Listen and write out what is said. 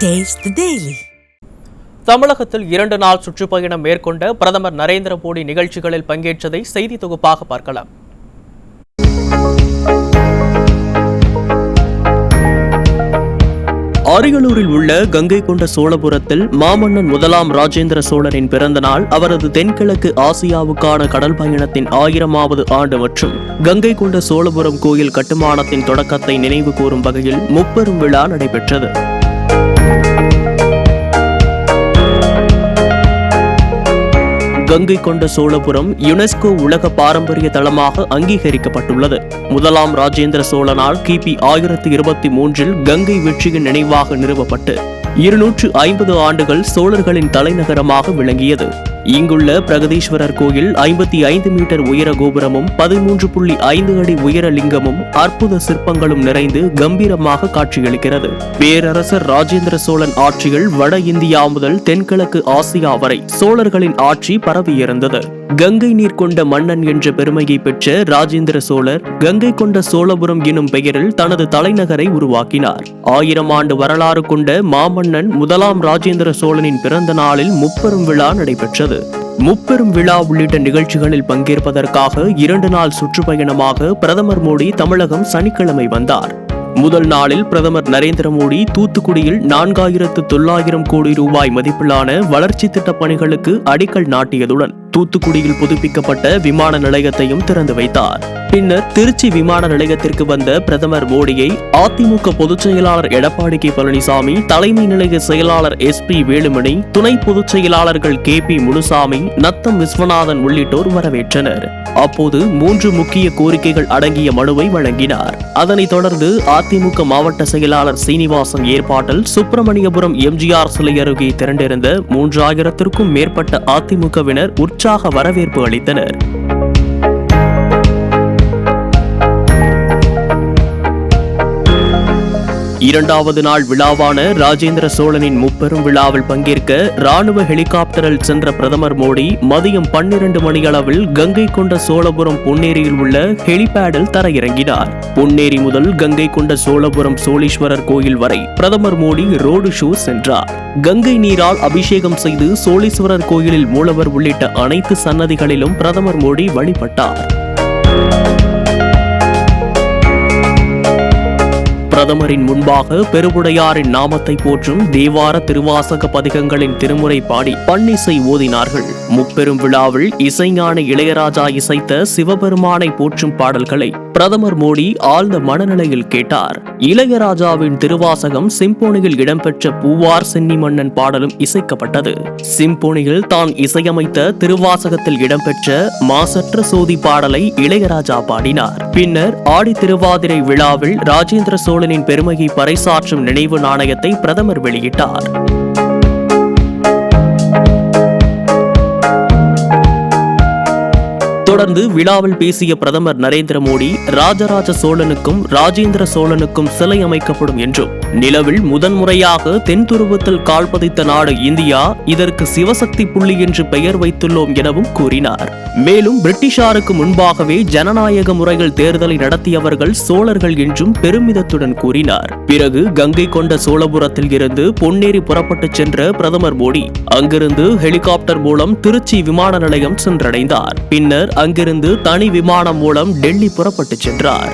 Taste the Daily. தமிழகத்தில் 2 நாள் சுற்றுப்பயணம் மேற்கொண்ட பிரதமர் நரேந்திர மோடி நிகழ்ச்சிகளில் பங்கேற்றதை செய்தி தொகுப்பாக பார்க்கலாம். அரியலூரில் உள்ள கங்கை கொண்ட சோழபுரத்தில் மாமன்னன் முதலாம் ராஜேந்திர சோழனின் பிறந்த நாள், அவரது தென்கிழக்கு ஆசியாவுக்கான கடல் பயணத்தின் 1000வது ஆண்டு மற்றும் கங்கை கொண்ட சோழபுரம் கோயில் கட்டுமானத்தின் தொடக்கத்தை நினைவு கூறும் வகையில் முப்பெரும் விழா நடைபெற்றது. கங்கை கொண்ட சோழபுரம் யுனெஸ்கோ உலக பாரம்பரிய தளமாக அங்கீகரிக்கப்பட்டுள்ளது. முதலாம் ராஜேந்திர சோழனால் கிபி 1023 கங்கை வெற்றியின் நினைவாக நிறுவப்பட்டு 250 ஆண்டுகள் சோழர்களின் தலைநகரமாக விளங்கியது. இங்குள்ள பிரகதீஸ்வரர் கோயில் 55 மீட்டர் உயர கோபுரமும் 13.5 அடி உயர லிங்கமும் அற்புத சிற்பங்களும் நிறைந்து கம்பீரமாக காட்சியளிக்கிறது. பேரரசர் ராஜேந்திர சோழன் ஆட்சியில் வட இந்தியா முதல் தென்கிழக்கு ஆசியா வரை சோழர்களின் ஆட்சி பரவியிருந்தது. கங்கை நீர் கொண்ட மன்னன் என்ற பெருமையை பெற்ற ராஜேந்திர சோழர் கங்கை கொண்ட சோழபுரம் எனும் பெயரில் தனது தலைநகரை உருவாக்கினார். 1000 ஆண்டு வரலாறு கொண்ட மாமன்னன் முதலாம் ராஜேந்திர சோழனின் பிறந்த நாளில் முப்பெரும் விழா நடைபெற்றது. முப்பெரும் விழா உள்ளிட்ட நிகழ்ச்சிகளில் பங்கேற்பதற்காக 2 நாள் சுற்றுப்பயணமாக பிரதமர் மோடி தமிழகம் சனிக்கிழமை வந்தார். முதல் நாளில் பிரதமர் நரேந்திர மோடி தூத்துக்குடியில் 4900 கோடி ரூபாய் மதிப்பிலான வளர்ச்சி திட்ட பணிகளுக்கு அடிக்கல் நாட்டியதுடன் தூத்துக்குடியில் புதுப்பிக்கப்பட்ட விமான நிலையத்தையும் திறந்து வைத்தார். பின்னர் திருச்சி விமான நிலையத்திற்கு வந்த பிரதமர் மோடியை அதிமுக பொதுச் செயலாளர் எடப்பாடி கே பழனிசாமி, தலைமை நிலைய செயலாளர் SP வேலுமணி, துணை பொதுச் செயலாளர்கள் KP முனுசாமி, நத்தம் விஸ்வநாதன் உள்ளிட்டோர் வரவேற்றனர். அப்போது 3 முக்கிய கோரிக்கைகள் அடங்கிய மனுவை வழங்கினார். அதனைத் தொடர்ந்து அதிமுக மாவட்ட செயலாளர் சீனிவாசன் ஏற்பாட்டில் சுப்பிரமணியபுரம் எம்ஜிஆர் சிலை அருகே திரண்டிருந்த 3000த்திற்கும் மேற்பட்ட அதிமுகவினர் உற்சாக வரவேற்பு அளித்தனர். இரண்டாவது நாள் விழாவான ராஜேந்திர சோழனின் முப்பெரும் விழாவில் பங்கேற்க ராணுவ ஹெலிகாப்டரில் சென்ற பிரதமர் மோடி மதியம் 12 மணியளவில் கங்கை கொண்ட சோழபுரம் பொன்னேரியில் உள்ள ஹெலிபேடில் தரையிறங்கினார். பொன்னேரி முதல் கங்கை கொண்ட சோழபுரம் சோழீஸ்வரர் கோயில் வரை பிரதமர் மோடி ரோடு ஷோ சென்றார். கங்கை நீரால் அபிஷேகம் செய்து சோழீஸ்வரர் கோயிலில் மூலவர் உள்ளிட்ட அனைத்து சன்னதிகளிலும் பிரதமர் மோடி வழிபட்டார். பிரதமரின் முன்பாக பெருவுடையாரின் நாமத்தை போற்றும் தேவார திருவாசக பதிகங்களின் திருமுறை பாடி பன்னிசை ஓதினார்கள். முப்பெரும் விழாவில் இசைஞானி இளையராஜா இசைத்த சிவபெருமானை போற்றும் பாடல்களை பிரதமர் மோடி ஆழ்ந்த மனநிலையில் கேட்டார். இளையராஜாவின் திருவாசகம் சிம்போனியில் இடம்பெற்ற பூவார் சென்னி மன்னன் பாடலும் இசைக்கப்பட்டது. சிம்போனியில் தான் இசையமைத்த திருவாசகத்தில் இடம்பெற்ற மாசற்ற சோதி பாடலை இளையராஜா பாடினார். பின்னர் ஆடி திருவாதிரை விழாவில் ராஜேந்திர சோழனின் பெருமையை பறைசாற்றும் நினைவு நாணயத்தை பிரதமர் வெளியிட்டார். தொடர்ந்து விழாவில் பேசிய பிரதமர் நரேந்திர மோடி, ராஜராஜ சோழனுக்கும் ராஜேந்திர சோழனுக்கும் சிலை அமைக்கப்படும் என்றும், நிலவில் முதன்முறையாக தென் துருவத்தில் கால் பதித்த நாடு இந்தியா, இதற்கு சிவசக்தி புள்ளி என்று பெயர் வைத்துள்ளோம் எனவும் கூறினார். மேலும் பிரிட்டிஷாருக்கு முன்பாகவே ஜனநாயக முறையில் தேர்தலை நடத்தியவர்கள் சோழர்கள் என்றும் பெருமிதத்துடன் கூறினார். பிறகு கங்கை கொண்ட சோழபுரத்தில் இருந்து பொன்னேரி புறப்பட்டு சென்ற பிரதமர் மோடி அங்கிருந்து ஹெலிகாப்டர் மூலம் திருச்சி விமான நிலையம் சென்றடைந்தார். பின்னர் அங்கிருந்து தனி விமானம் மூலம் டெல்லி புறப்பட்டு சென்றார்.